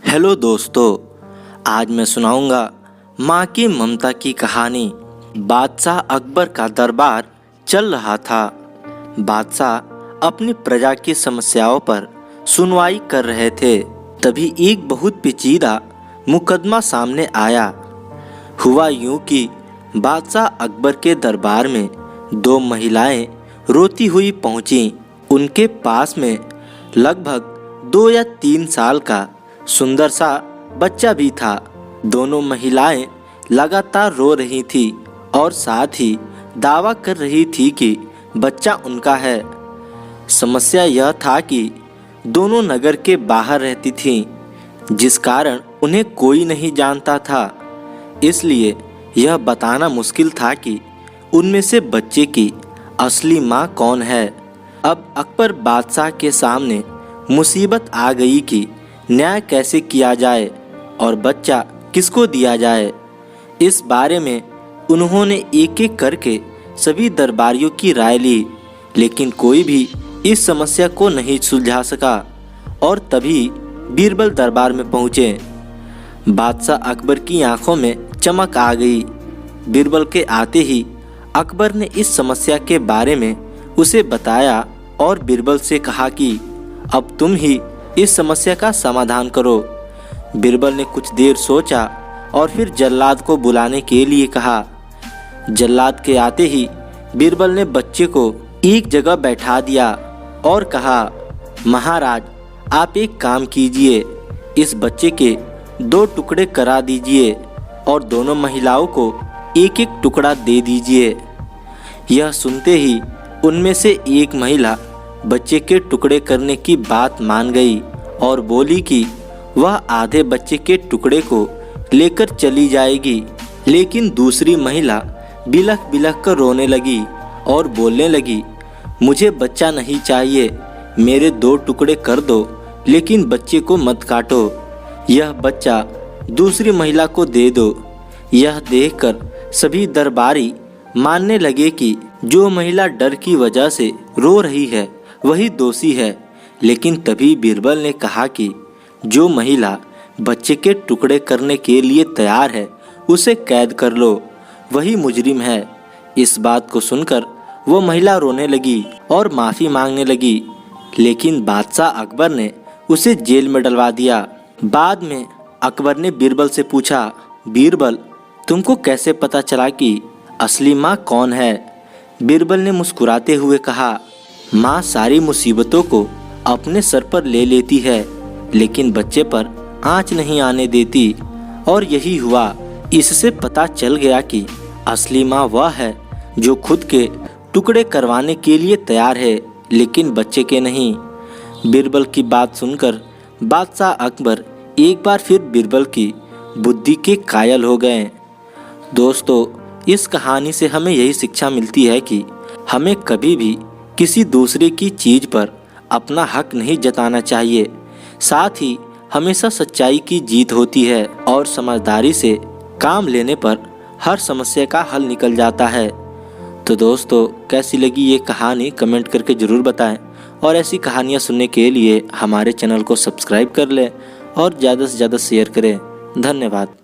Hello दोस्तों, आज मैं सुनाऊंगा माँ की ममता की कहानी। बादशाह अकबर का दरबार चल रहा था। बादशाह अपनी प्रजा की समस्याओं पर सुनवाई कर रहे थे। तभी एक बहुत पेचीदा मुकदमा सामने आया। हुआ यूं कि बादशाह अकबर के दरबार में दो महिलाएं रोती हुई पहुंची। उनके पास में लगभग 2 या 3 साल का सुंदर सा बच्चा भी था। दोनों महिलाएं लगातार रो रही थी और साथ ही दावा कर रही थी कि बच्चा उनका है। समस्या यह था कि दोनों नगर के बाहर रहती थीं, जिस कारण उन्हें कोई नहीं जानता था। इसलिए यह बताना मुश्किल था कि उनमें से बच्चे की असली माँ कौन है। अब अकबर बादशाह के सामने मुसीबत आ गई कि न्याय कैसे किया जाए और बच्चा किसको दिया जाए। इस बारे में उन्होंने एक एक करके सभी दरबारियों की राय ली, लेकिन कोई भी इस समस्या को नहीं सुलझा सका। और तभी बीरबल दरबार में पहुँचे। बादशाह अकबर की आंखों में चमक आ गई। बीरबल के आते ही अकबर ने इस समस्या के बारे में उसे बताया और बीरबल से कहा कि अब तुम ही इस समस्या का समाधान करो। बीरबल ने कुछ देर सोचा और फिर जल्लाद को बुलाने के लिए कहा। जल्लाद के आते ही बीरबल ने बच्चे को एक जगह बैठा दिया और कहा, महाराज, आप एक काम कीजिए, इस बच्चे के 2 टुकड़े करा दीजिए और दोनों महिलाओं को एक एक टुकड़ा दे दीजिए। यह सुनते ही उनमें से एक महिला बच्चे के टुकड़े करने की बात मान गई और बोली कि वह आधे बच्चे के टुकड़े को लेकर चली जाएगी। लेकिन दूसरी महिला बिलख बिलख कर रोने लगी और बोलने लगी, मुझे बच्चा नहीं चाहिए, मेरे 2 टुकड़े कर दो, लेकिन बच्चे को मत काटो। यह बच्चा दूसरी महिला को दे दो। यह देखकर सभी दरबारी मानने लगे कि जो महिला डर की वजह से रो रही है वही दोषी है। लेकिन तभी बीरबल ने कहा कि जो महिला बच्चे के टुकड़े करने के लिए तैयार है उसे कैद कर लो, वही मुजरिम है। इस बात को सुनकर वो महिला रोने लगी और माफ़ी मांगने लगी, लेकिन बादशाह अकबर ने उसे जेल में डलवा दिया। बाद में अकबर ने बीरबल से पूछा, बीरबल, तुमको कैसे पता चला कि असली माँ कौन है? बीरबल ने मुस्कुराते हुए कहा, माँ सारी मुसीबतों को अपने सर पर ले लेती है, लेकिन बच्चे पर आँच नहीं आने देती। और यही हुआ। इससे पता चल गया कि असली माँ वह है जो खुद के टुकड़े करवाने के लिए तैयार है, लेकिन बच्चे के नहीं। बीरबल की बात सुनकर बादशाह अकबर एक बार फिर बीरबल की बुद्धि के कायल हो गए। दोस्तों, इस कहानी से हमें यही शिक्षा मिलती है कि हमें कभी भी किसी दूसरे की चीज़ पर अपना हक नहीं जताना चाहिए। साथ ही हमेशा सच्चाई की जीत होती है और समझदारी से काम लेने पर हर समस्या का हल निकल जाता है। तो दोस्तों, कैसी लगी ये कहानी कमेंट करके ज़रूर बताएं और ऐसी कहानियाँ सुनने के लिए हमारे चैनल को सब्सक्राइब कर लें और ज़्यादा से ज़्यादा शेयर करें। धन्यवाद।